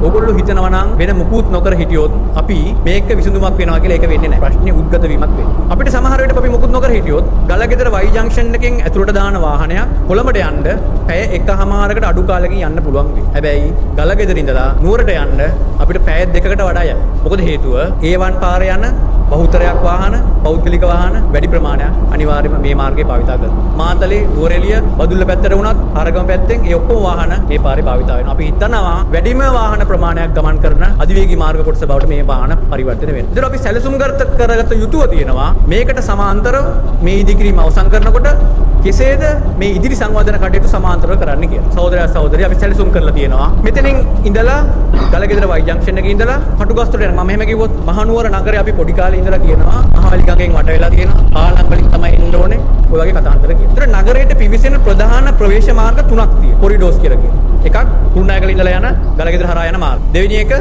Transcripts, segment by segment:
ඕගොල්ලෝ හිතනවා නම් වෙන මුකුත් නොකර හිටියොත් අපි මේක විසඳුමක් වෙනවා කියලා ඒක වෙන්නේ නැහැ. ප්‍රශ්නේ උද්ගත වීමක් වෙන්නේ. අපිට සමහර වෙලට අපි මුකුත් නොකර හිටියොත් ගලගෙදර Y ජංක්ෂන් එකෙන් ඇතුළට දාන වාහනයක් කොළඹට යන්න පැය එකහමාරකට අඩු කාලෙකින් යන්න පුළුවන් වෙයි. හැබැයි ගලගෙදර ඉඳලා නුවරට යන්න අපිට පැය දෙකකට වඩා යයි. මොකද හේතුව A1 පාරේ යන බහුතරයක් වාහන, පෞද්ගලික වාහන වැඩි ප්‍රමාණයක් අනිවාර්යයෙන්ම මේ මාර්ගය භාවිත කරනවා. මාතලේ, නුවරඑළිය, බදුල්ල පැත්තට වුණත්, හරගම පැත්තෙන් ඒ ඔක්කොම වාහන මේ පාරේ භාවිත වෙනවා. අපි හිතනවා වැඩිම වාහන ප්‍රමාණයක් ගමන් කරන අධිවේගී මාර්ග කොටස බවට මේ වාහන පරිවර්තනය වෙනවා. ඒතර අපි සැලසුම් කරගත යුතුව තියෙනවා මේකට සමාන්තරව මේ ඉදිකිරීම අවසන් කරනකොට කෙසේද මේ ඉදිරි සංවර්ධන කටයුතු සමාන්තරව කරන්න කියලා. සහෝදරයා සහෝදරිය අපි සැලසුම් කරලා තියෙනවා. මෙතනින් ඉඳලා ගලගෙදර Y ජංක්ෂන් එකේ ඉඳලා කටුගස්තොට යන මම එහෙම කිව්වොත් මහනුවර නගරේ අපි පොඩි කාලේ ඉඳලා කියනවා මහවැලි ගඟෙන් වට වෙලා තියෙනවා. ආලම් වලින් තමයි එන්න ඕනේ. ඔය වගේ කතාන්තර කියනවා. ඒතර නගරයට පිවිසෙන ප්‍රධාන ප්‍රවේශ මාර්ග තුනක් තියෙනවා. කොරිඩෝස් කියලා කියනවා. එකක් කුරුණෑගල ඉඳලා යන ගලගෙදර හරහා යන මාර්ග. දෙවෙනි එක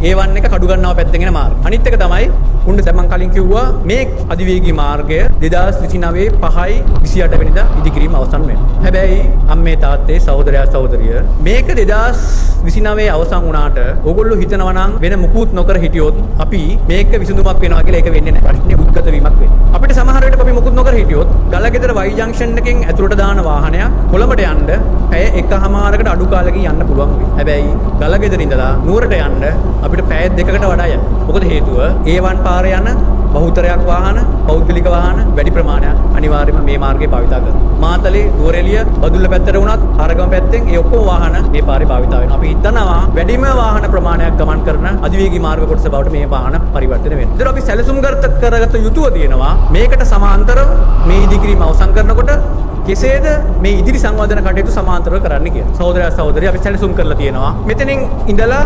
A1 එක කඩුගන්නාව පැත්තෙන් එන මාර්ග. අනිත් එක තමයි මම කලින් කිව්වා මේ අධිවේගී මාර්ගය 2029 5/28 වෙනිදා ඉදිකිරීම අවසන් වෙනවා. හැබැයි අම්මේ තාත්තේ සහෝදරයා සහෝදරිය මේක 2029 අවසන් වුණාට ඕගොල්ලෝ හිතනවා නම් වෙන මුකුත් නොකර හිටියොත් අපි මේක විසඳුමක් වෙනවා කියලා ඒක වෙන්නේ නැහැ. ප්‍රශ්නේ උද්ගත වීමක් වෙන්නේ. අපිට සමහර වෙලට අපි මුකුත් නොකර හිටියොත් ගලගෙදර Y ජංක්ෂන් එකෙන් ඇතුළට දාන වාහනයක් කොළඹට යන්න පැය එකහමාරකට අඩු කාලෙකින් යන්න පුළුවන් වෙයි. හැබැයි ගලගෙදර ඉඳලා නුවරට යන්න අපිට පැය දෙකකට වඩා යයි. මොකද හේතුව A1 පාරේ යන බහුතරයක් වාහන, පෞද්ගලික වාහන වැඩි ප්‍රමාණයක් අනිවාර්යයෙන්ම මේ මාර්ගය භාවිත කරනවා. මාතලේ, නුවරඑළිය, බදුල්ල පැත්තට වුණත්, හරගම පැත්තෙන් ඒ ඔක්කොම වාහන මේ පාරේ භාවිත වෙනවා. අපි හිතනවා වැඩිම වාහන ප්‍රමාණයක් ගමන් කරන අධිවේගී මාර්ග කොටස බවට මේ වාහන පරිවර්තනය වෙනවා. ඒතර අපි සැලසුම් කරගත යුතුව තියෙනවා මේකට සමාන්තරව මේ ඉදිකිරීම අවසන් කරනකොට කෙසේද මේ ඉදිරි සංවර්ධන කටයුතු සමාන්තරව කරන්න කියලා. සහෝදරයා සහෝදරිය අපි සැලසුම් කරලා තියෙනවා. මෙතනින් ඉඳලා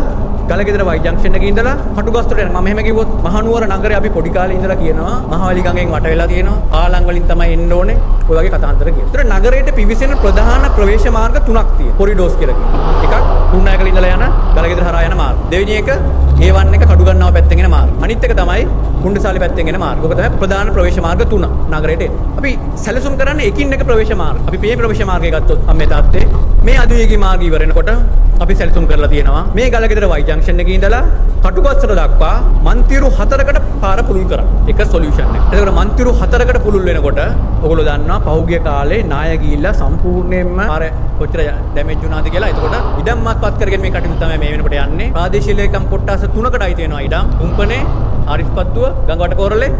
ගලගෙදර Y ජංක්ෂන් එකේ ඉඳලා කටුගස්තොට යන මම එහෙම කිව්වොත් මහනුවර නගරේ අපි පොඩි කාලේ ඉඳලා කියනවා මහවැලි ගඟෙන් වට වෙලා තියෙනවා. ආලම් වලින් තමයි එන්න ඕනේ. ඔය වගේ කතාන්තර කියනවා. ඒතර නගරයට පිවිසෙන ප්‍රධාන ප්‍රවේශ මාර්ග තුනක් තියෙනවා. කොරිඩෝස් කියලා කියනවා. එකක් කුරුණෑගල ඉඳලා යන ගලගෙදර හරහා යන මාර්ග. දෙවෙනි එක A1 එක කඩුගන්නාව පැත්තෙන් එන මාර්ග. අනිත් එක තමයි කුණ්ඩසාලි පැත්තෙන් එන මාර්ග. ඔක තමයි ප්‍රධාන ප්‍රවේශ මාර්ග තුන නගරයට එන්නේ. අපි සැලසුම් කරන්නේ එකින් එක ප්‍රවේශ මාර්ග. අපි මේ ප්‍රවේශ මාර්ගය ගත්තොත් අම්මේ තාත්තේ මේ අධිවේගී මාර්ගය ඉවර වෙනකොට අපි සැලසුම් කරලා තියෙනවා මේ ගලගෙදර Y ජංක්ෂන් එකේ ඉඳලා කටුගස්තොට දක්වා මන්තිරු 4කට පාර පුළුල් කරා. එක සොලියුෂන් එක. ඒකට මන්තිරු 4කට පුළුල් වෙනකොට ඔයගොල්ලෝ දන්නවා පහුගිය කාලේ නාය ගිහිල්ලා සම්පූර්ණයෙන්ම අර කොච්චර ඩැමේජ් වුණාද කියලා. ඒකට ඉඩම්මත්පත් කරගෙන මේ කටයුතු තමයි මේ වෙනකොට යන්නේ. ප්‍රාදේශීය ලේකම් කොට්ටාස 3කට අයිති වෙනවා ඉඩම්. කුම්පනේ, ආරිස්පත්තුව, ගංගවට කෝරළේ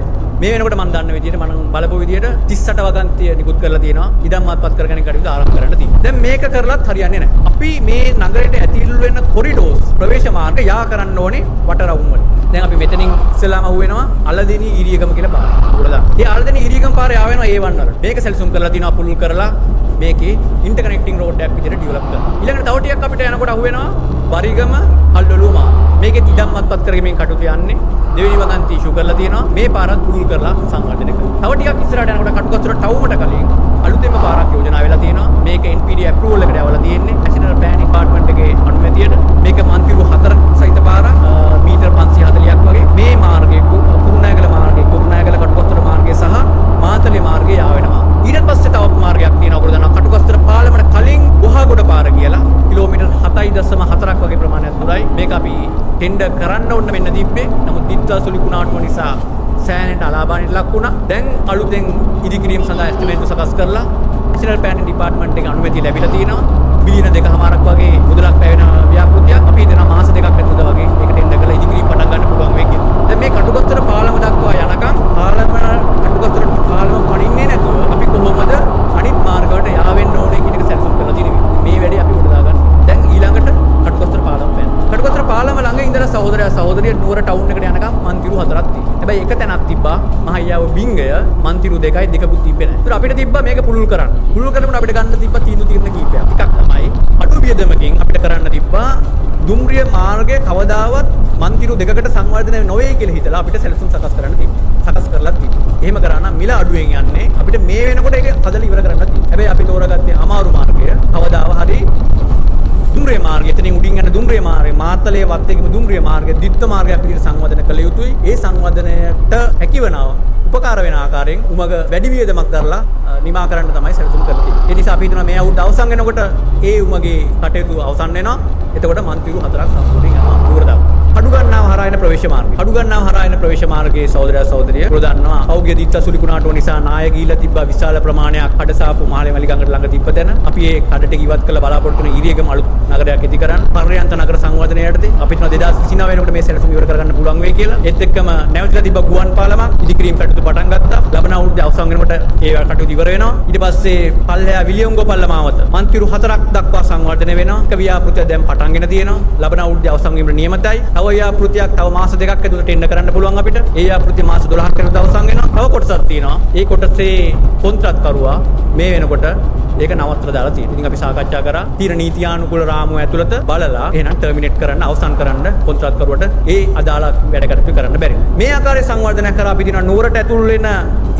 මේ වෙනකොට මම දන්න විදිහට මම බලපු විදිහට 38 වගන්තිය නිකුත් කරලා තියෙනවා. ඉඩම්මත්පත් කරගෙන කටයුතු ආරම්භ කරන්න තියෙනවා. දැන් මේක කරලත් හරියන්නේ නැහැ. අපි මේ නගරයට ඇතුල් වෙන කොරිඩෝස් ප්‍රවේශ මාර්ග යා කරන්න ඕනේ වටරවුම් වලින්. දැන් අපි මෙතනින් ඉස්සෙල්ලාම අහුවෙනවා අලදිනි ඊරියගම කියලා පාර. උඩලා. ඒ අලදිනි ඊරියගම පාර යාවෙනවා A1 වල. මේක සැලසුම් කරලා තියෙනවා පුළුල් කරලා මේකේ ඉන්ටර්කනෙක්ටිං රෝඩ් එකක් විදිහට ඩෙවලොප් කරනවා. ඊළඟට තව ටිකක් අපිට යනකොට අහුවෙනවා වරිගම අල්ලලුව මාර්ග. මේකේ ඉඩම්මත්පත් කරගෙන මේ කටයුතු යන්නේ. දෙවෙනි වගන්ති ඉෂු කරලා තියෙනවා. මේ පාරත් පුළුල් කරලා සංවර්ධනය කරනවා. තව ටිකක් ඉස්සරහට යනකොට කටුගස්තොට ටවුමට කලින් අලුතෙන්ම පාරක් යෝජනා වෙලා තියෙනවා. මේක NPD approval එකට යවලා තියෙන්නේ. National Planning Department එකේ අනුමැතියට. මේක මන්තිරු 4 සහිත පාරක්. මීටර් 540ක් වගේ. මේ මාර්ගයේ කුරුණෑගල මාර්ගයේ, කුරුණෑගල කටුගස්තොට මාර්ගය සහ මාතලේ මාර්ගය යාවෙනවා. ඊට පස්සේ තවත් මාර්ගයක් තියෙනවා. ඔයගොල්ලෝ දන්නවා කටුගස්තොට පාලමට කලින් ගොහාගොඩ පාර කියලා කිලෝමීටර් 7.4ක් වගේ ප්‍රමාණයක් දුරයි. මේක අපි ටෙන්ඩර් කරන්න ඕන වෙන්න තිබ්බේ. නමුත් දිත්තා සුළි කුණාටුව නිසා සෑහෙනට අලාභාණයට ලක් වුණා. දැන් අලුතෙන් ඉදිකිරීම සඳහා එස්ටිමේට් සකස් කරලා National Planning Department එකේ අනුමැතිය ලැබිලා තියෙනවා. බිලියන 2.5ක් වගේ මුදලක් වැය වෙන ව්‍යාපෘතියක්. අපි හිතනවා මාස 2ක් ඇතුළත වගේ මේක ටෙන්ඩර් කරලා ඉදිකිරීම පටන් ගන්න පුළුවන් වෙයි කියලා. දැන් මේ කටුගස්තොට පාලම දක්වා යනකම් කටුගස්තොට පාලම පනින්නේ නැතුව අපි කොහොමද අනිත් මාර්ග වලට යාවෙන්න ඕනේ කියන එක සැලසුම් කරලා තියෙනවා. මේ වැඩේ අපි උඩ දාගන්න. දැන් ඊළඟට කටුගස්තොට පාලම වෙන. කටුගස්තොට පාලම ළඟ ඉඳලා සහෝදරයා සහෝදරිය නුවර ටවුන් එකට යනකම් මන්තිරු 4ක් තියෙනවා. හැබැයි එක තැනක් තිබ්බා මහයියාව බිංගය මන්තිරු 2යි දෙකකුත් තිබ්බේ නැහැ. ඒතර අපිට තිබ්බා මේක පුළුල් කරන්න. පුළුල් කරනකොට අපිට ගන්න තිබ්බා තීන්දුව తీරන කීපයක්. එකක් තමයි අඩු වියදමකින් අපිට කරන්න තිබ්බා දුම්රිය මාර්ගය කවදාවත් මන්තිරු 2කට සංවර්ධනය නොවේ කියලා හිතලා අපිට සැලසුම් සකස් කරන්න තිබ්බා. සකස් කරලා තිබ්බා. එහෙම කරා නම් මිල අඩුවෙන් යන්නේ අපිට මේ වෙනකොට ඒක හදලා ඉවර කරන්න තිබ්බා. හැබැයි අපි තෝරාගත්තේ අමාරු මාර්ගය. කවදාව හරි දුම්රිය මාර්ගය එතනින් උඩින් යන දුම්රිය මාර්ගය මාතලේ වත්තේකම දුම්රිය මාර්ගය ද්විත්ව මාර්ගයක් විදිහට සංවර්ධනය කළ යුතුයි. ඒ සංවර්ධනයට හැකියවනවා උපකාර වෙන ආකාරයෙන් උමග වැඩි වියදමක් කරලා නිමා කරන්න තමයි සැලසුම් කරලා තියෙන්නේ. ඒ නිසා අපි හිතනවා මේ අවුරුද්ද අවසන් වෙනකොට ඒ උමගේ කටයුතු අවසන් වෙනවා. එතකොට මන්තිරු 4ක් සම්පූර්ණයෙන් යනවා නුවර දක්වා. හඩුගන්නාව හරහා එන ප්‍රවේශ මාර්ගය. හඩුගන්නාව හරහා එන ප්‍රවේශ මාර්ගයේ සහෝදරයා සහෝදරිය ප්‍රදන්නවා. පෞගිය දිත්ත සුලිකුණාටුව නිසා නාය ගිහිලා තිබ්බා විශාල ප්‍රමාණයක් කඩසාපු මහලේ මැලි ගඟට ළඟ තිබ්බ තැන. අපි ඒ කඩට ඉවත් කළ බලාපොරොත්තු වෙන ඊරියගම අලුත් නගරයක් ඇති කරන්න පර්යන්ත නගර සංවර්ධනය යටතේ අපි හිතනවා 2029 වෙනකොට මේ සැලසුම ඉවර කරගන්න පුළුවන් වෙයි කියලා. ඒත් එක්කම නැවතිලා තිබ්බ ගුවන් පාලමක් ඉදිකිරීම කටයුතු පටන් ගත්තා. ලබන අවුරුද්දේ අවසන් වෙනකොට ඒ කටයුතු ඉවර වෙනවා. ඊට පස්සේ පල්ලෙහා විලියොංගෝ පල්ලමාවත මන්තිරු 4ක් දක්වා සංවර්ධනය වෙනවා. එක ව්‍යාපෘතියක් දැන් පටන්ගෙන තියෙනවා. ලබන අවුරුද්දේ අවසන් වීමට නියමිතයි. තව ව්‍යාපෘතියක් තව මාස දෙකක් ඇතුළත ටෙන්ඩර් කරන්න පුළුවන් අපිට. ඒ ව්‍යාපෘතිය මාස 12ක් ඇතුළත අවසන් වෙනවා. තව කොටසක් තියෙනවා. ඒ කොටසේ කොන්ත්‍රාත්කරුවා මේ වෙනකොට ඒක නවත්තලා දාලා තියෙනවා. ඉතින් අපි සාකච්ඡා කරා තීර නීතියානුකූල රාමුව ඇතුළත බලලා එහෙනම් ටර්මිනේට් කරන්න අවසන් කරන්න කොන්ත්‍රාත්කරුවට ඒ අදාළ වැඩ කටයුතු කරන්න බැරි. මේ ආකාරයේ සංවර්ධනයක් කරා අපි දිනවා නුවරට ඇතුල් වෙන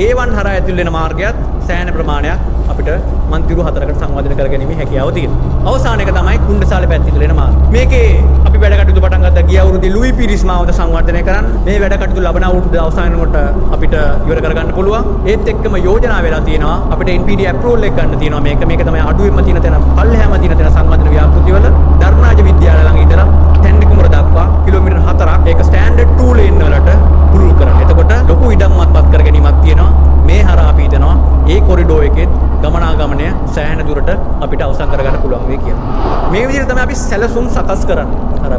A1 හරහා ඇතුල් වෙන මාර්ගයත් සෑහෙන ප්‍රමාණයක් අපිට මන්තිරු 4කට සංවර්ධනය කරගැනීමේ හැකියාව තියෙනවා. අවසාන එක තමයි කුණ්ඩසාලේ පැත්තට එන මාර්ගය. මේකේ අපි වැඩ කටයුතු පටන් ගත්තා ගිය අවුරුද්දේ ලුයි පිරිස් මාවත සංවර්ධනය කරන්න. මේ වැඩ කටයුතු ලබන අවුරුද්ද අවසන් වෙනකොට අපිට ඉවර කරගන්න පුළුවන්. ඒත් එක්කම යෝජනා වෙලා තියෙනවා අපිට NPD approval එක ගන්න තියෙනවා. මේක තමයි අඩුවෙන්ම තියෙන තැන පල්ලෙහාම තියෙන තැන සංවර්ධන ව්‍යාපෘතිවල ධර්මරාජ විද්‍යාලය ළඟ ඉඳලා තැන්ඩිකුමර දක්වා කිලෝමීටර් 4ක් ඒක ස්ටෑන්ඩඩ් 2 ලේන් වලට පුළුල් කරන්න. එතකොට ලොකු ඉඩම්මත්පත් කර ගැනීමක් තියෙනවා. මේ හරහා අපි හිතනවා ඒ කොරිඩෝ එකෙත් ගමනාගමනය සෑහෙන දුරට අපිට අවසන් කරගන්න පුළුවන් වෙයි කියලා. මේ විදිහට තමයි අපි සැලසුම් සකස් කරන්නේ. අර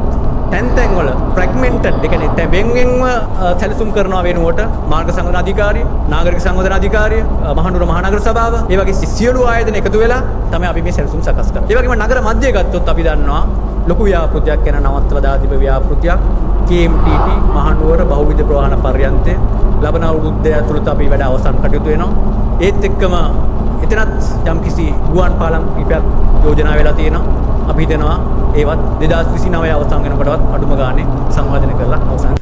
තැන් වල ෆ්‍රැග්මෙන්ටඩ් ඒ කියන්නේ වෙන්වෙන්ව සැලසුම් කරනවා වෙනුවට මාර්ග සංවර්ධන අධිකාරිය, නාගරික සංවර්ධන අධිකාරිය, මහනුවර මහනගර සභාව, ඒ වගේ සියලු ආයතන එකතු වෙලා තමයි අපි මේ සැලසුම් සකස් කරන්නේ. ඒ වගේම නගර මැදයේ ගත්තොත් අපි දන්නවා ලොකු ව්‍යාපෘතියක් ගැන නවත්තලා දා තිබෙ ව්‍යාපෘතියක් KMTT මහනුවර බහුවිධ ප්‍රවාහන පර්යන්තය ලබන අවුරුද්ද ඇතුළත අපි වැඩ අවසන් කටයුතු වෙනවා. ඒත් එක්කම එතනත් යම්කිසි ගුවන් පාලම් කිහිපයක් යෝජනා වෙලා තියෙනවා. අපි හිතනවා ඒවත් 2029 අවසන් වෙනකොටවත් අඩුම ගානේ සංවර්ධනය කරලා අවසන්